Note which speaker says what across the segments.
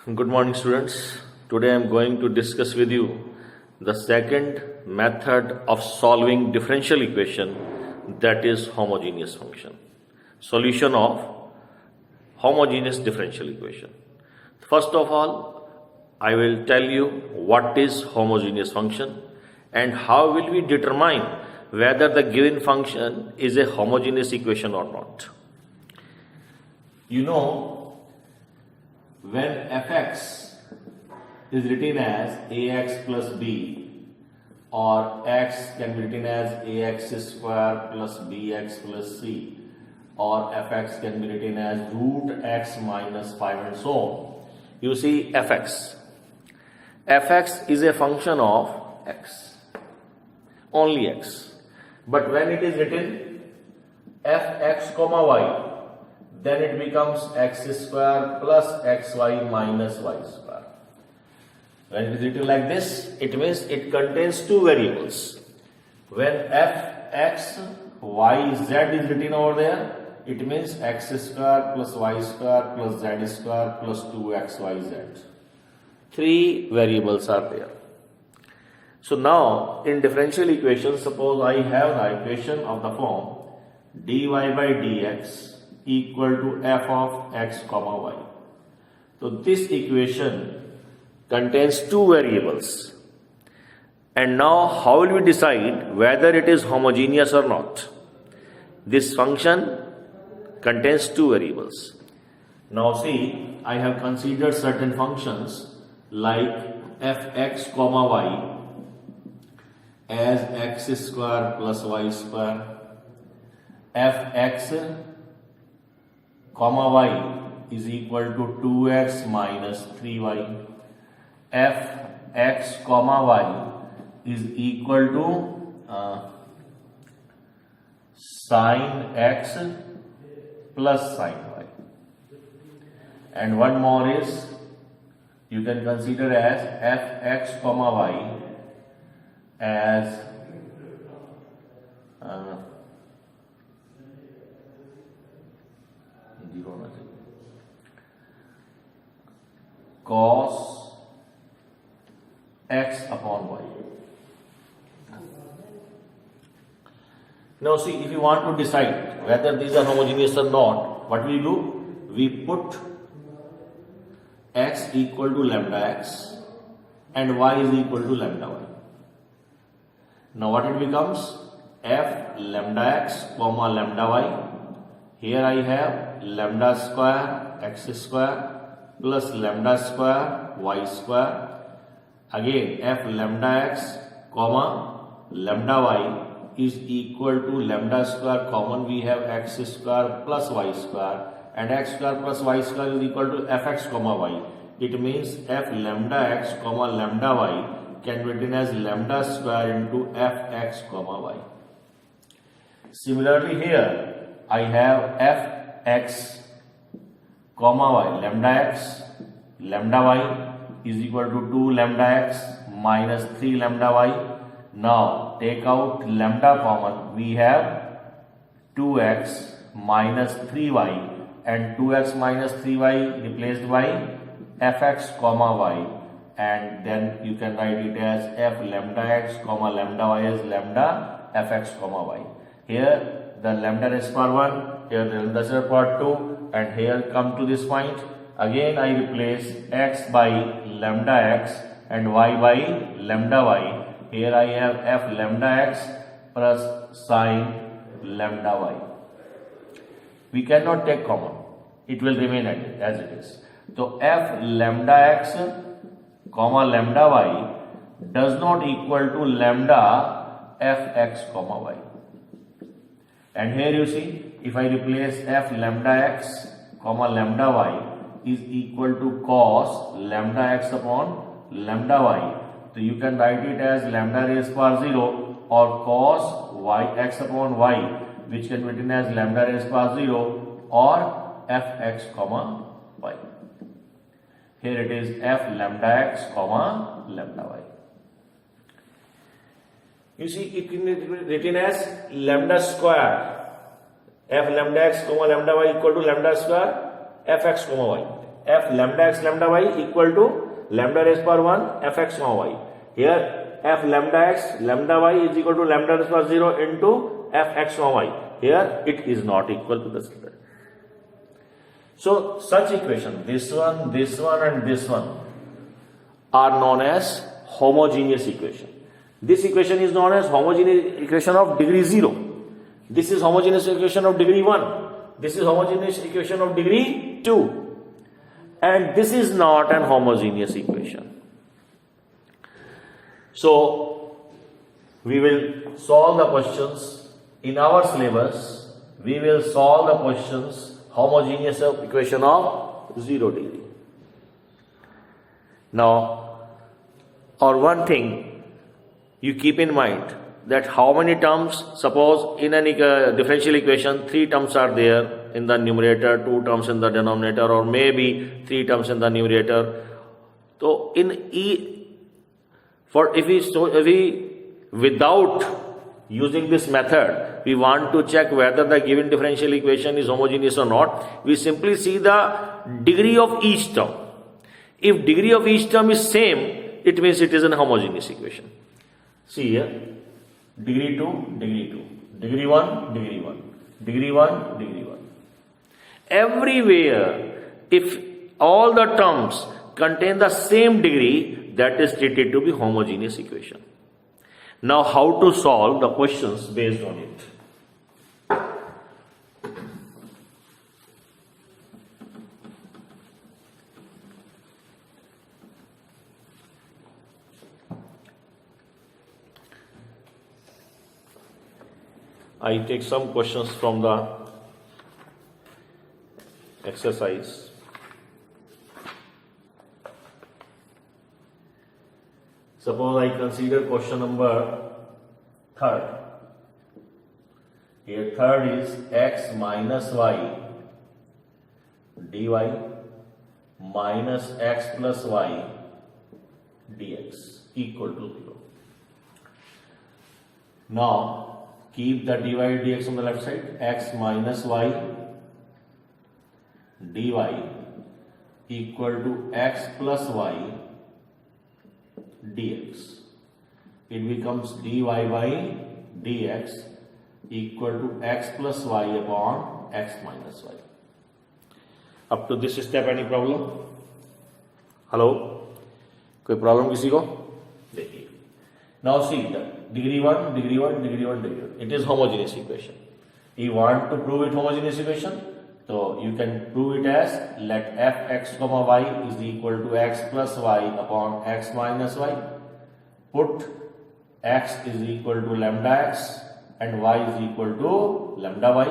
Speaker 1: Good morning, students. Today I am going to discuss with you the second method of solving differential equation, that is homogeneous function. Solution of homogeneous differential equation. First of all, I will tell you what is homogeneous function and how will we determine whether the given function is a homogeneous equation or not. You know, when fx is written as ax plus b, or x can be written as ax square plus bx plus c, or fx can be written as root x minus 5 and so on. You see fx is a function of x, only x. But when it is written fx comma y, then it becomes x square plus xy minus y square. When it is written like this, it means it contains two variables. When fx y z is written over there, it means x square plus y square plus z square plus 2xyz. Three variables are there. So now in differential equation, suppose I have the equation of the form dy by dx equal to f of x comma y. So this equation contains two variables. And now how will we decide whether it is homogeneous or not? This function contains two variables. Now see, I have considered certain functions like fx comma y as x square plus y square, fx comma y is equal to 2x minus 3y, fx comma y is equal to sine x plus sine y. And one more is, you can consider as fx comma y as cos x upon y. Now see, if you want to decide whether these are homogeneous or not, what we do? We put x equal to lambda x and y is equal to lambda y. Now what it becomes? F lambda x comma lambda y. Here I have lambda square x square plus lambda square y square. Again f lambda x comma lambda y is equal to lambda square common, we have x square plus y square, and x square plus y square is equal to fx comma y. It means f lambda x comma lambda y can be written as lambda square into fx comma y. Similarly here I have fx comma y, lambda x lambda y is equal to 2 lambda x minus 3 lambda y. Now take out lambda common, we have 2x minus 3y, and 2x minus 3y replaced by fx comma y, and then you can write it as f lambda x comma lambda y is lambda fx comma y. Here the lambda raised to power 1, here the lambda raised to power 2, and here come to this point. Again I replace x by lambda x and y by lambda y. Here I have f lambda x plus sine lambda y. We cannot take common, it will remain as it is. So f lambda x comma lambda y does not equal to lambda fx comma y. And here you see, if I replace f lambda x comma lambda y is equal to cos lambda x upon lambda y, so you can write it as lambda raised to power 0 or cos y x upon y, which can be written as lambda raised to power 0 or fx comma y. Here it is f lambda x comma lambda y. You see, it can be written as lambda square f lambda x comma lambda y equal to lambda square fx comma y. f lambda x lambda y equal to lambda raised power 1 f x comma y. Here f lambda x lambda y is equal to lambda raised power 0 into f x comma y. Here it is not equal to this. So such equation, this one and this one are known as homogeneous equation. This equation is known as homogeneous equation of degree 0. This is homogeneous equation of degree 1. This is homogeneous equation of degree 2. And this is not an homogeneous equation. So we will solve the questions in our syllabus. We will solve the questions homogeneous equation of 0 degree. Now, or one thing you keep in mind, that how many terms, suppose in a differential equation 3 terms are there in the numerator, 2 terms in the denominator, or maybe 3 terms in the numerator. So in if we without using this method, we want to check whether the given differential equation is homogeneous or not, we simply see the degree of each term. If degree of each term is same, it means it is an homogeneous equation. See here, degree 2, degree 2, degree 1, degree 1, degree 1, degree 1. Everywhere, if all the terms contain the same degree, that is treated to be homogeneous equation. Now, how to solve the questions based on it? I take some questions from the exercise. Suppose I consider question number 3rd. Here 3rd is x minus y dy minus x plus y dx equal to 0. Now keep the dy dx on the left side. X minus y dy equal to x plus y dx. It becomes dy by dx equal to x plus y upon x minus y. Up to this step any problem? Hello? कोई problem किसी को? देखिए. Now see the degree 1, degree 1, degree 1, degree 1. It is homogeneous equation. You want to prove it homogeneous equation? So you can prove it as let f(x, y) is equal to x plus y upon x minus y. Put x is equal to lambda x and y is equal to lambda y.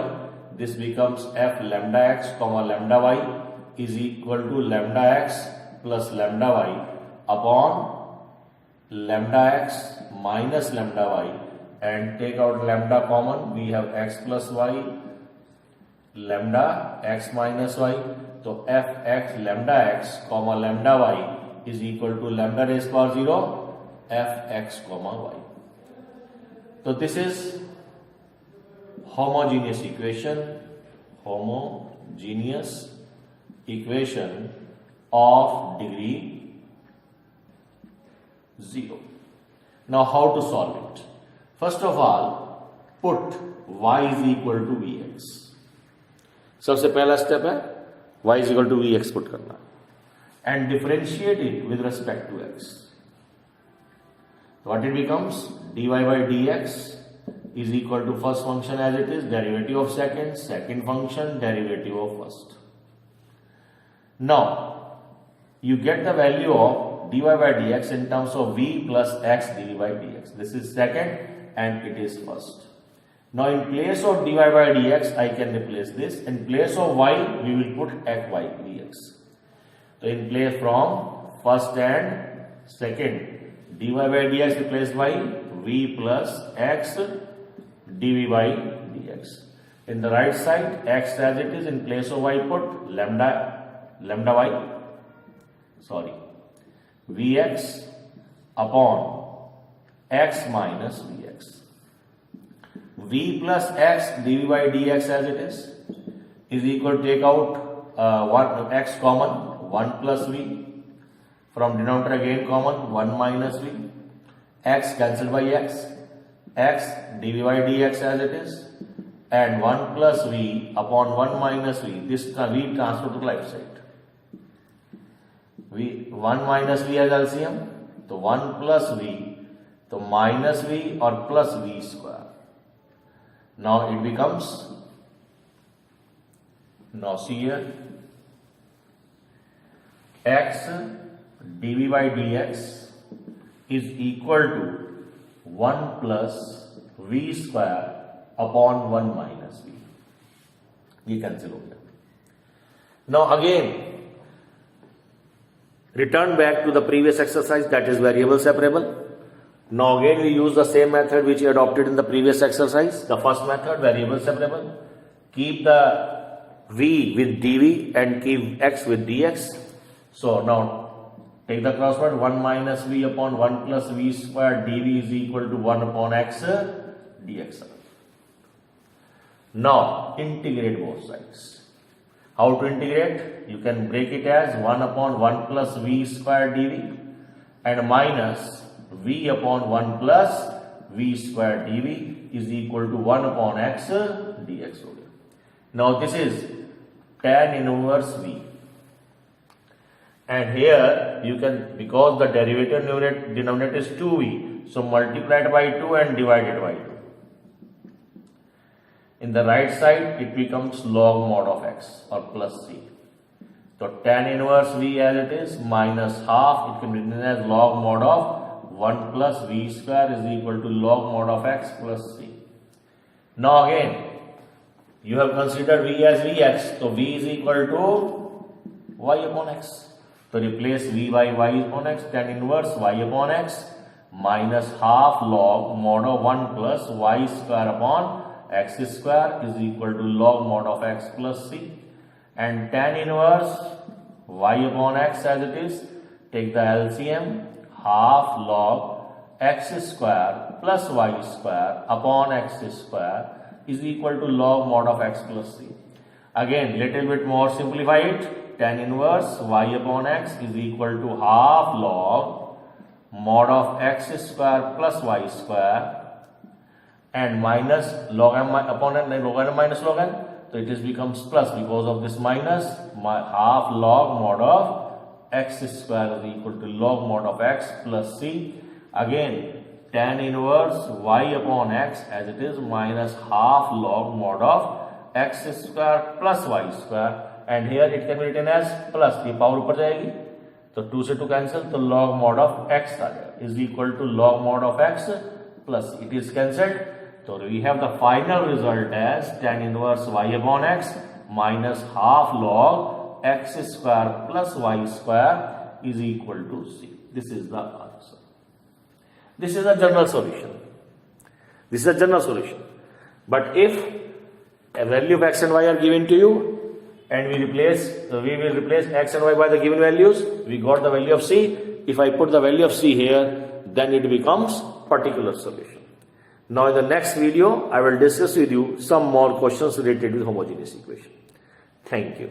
Speaker 1: This becomes f lambda x, lambda y is equal to lambda x plus lambda y upon lambda x minus lambda y, and take out lambda common. We have x plus y lambda x minus y. So f x lambda x comma lambda y is equal to lambda raised power 0 f x comma y. So this is homogeneous equation. Homogeneous equation of degree 0. Now how to solve it? First of all, put y is equal to vx. सबसे पहला step है y is equal to vx put करना and differentiate it with respect to x. What it becomes? dy by dx is equal to first function as it is, derivative of second function, derivative of first. Now you get the value of dy by dx in terms of v plus x dy by dx. This is second and it is first. Now in place of dy by dx, I can replace this. In place of y, we will put fy dx. So in place from first and second, dy by dx replaced by v plus x dv by dx. In the right side, x as it is, in place of y put lambda y, vx upon x minus vx. V plus x dv by dx as it is equal to, take out one x common, 1 plus v. From denominator again common 1 minus v. X cancelled by x. X dv by dx as it is. And 1 plus v upon 1 minus v. This v transfer to left side. 1 minus v as LCM. So 1 plus v. So minus v or plus v square. Now it becomes, now see here, x dv by dx is equal to 1 plus v square upon 1 minus v. We cancel over. Now again, return back to the previous exercise, that is variable separable. Now again we use the same method which we adopted in the previous exercise. The first method, variable separable. Keep the v with dv and keep x with dx. So now take the cross product, 1 minus v upon 1 plus v square dv is equal to 1 upon x dx. Now integrate both sides. How to integrate? You can break it as 1 upon 1 plus v square dv and minus v upon 1 plus v square dv is equal to 1 upon x dx. Now this is tan inverse v. And here you can, because the derivative denominator is 2v, so multiply it by 2 and divide it by 2. In the right side it becomes log mod of x or plus c. So tan inverse v as it is minus half, it can be written as log mod of 1 plus v square is equal to log mod of x plus c. Now again, you have considered v as vx, so v is equal to y upon x. So replace v by y upon x, tan inverse y upon x minus half log mod of 1 plus y square upon x square is equal to log mod of x plus c. And tan inverse y upon x as it is, take the LCM, half log x square plus y square upon x square is equal to log mod of x plus c. Again, little bit more simplify it. Tan inverse y upon x is equal to half log mod of x square plus y square and minus log m upon n, log n minus log n. So it is becomes plus because of this minus, half log mod of x square is equal to log mod of x plus c. Again, tan inverse y upon x as it is minus half log mod of x square plus y square, and here it can be written as plus, ये power ऊपर जाएगी तो 2 से 2 cancel, तो log mod of x आ जाएगा is equal to log mod of x plus, it is cancelled. So we have the final result as tan inverse y upon x minus half log x square plus y square is equal to c. This is the answer. This is a general solution. This is a general solution. But if a value of x and y are given to you and we will replace x and y by the given values, we got the value of c. If I put the value of c here, then it becomes particular solution. Now in the next video, I will discuss with you some more questions related with homogeneous equation. Thank you.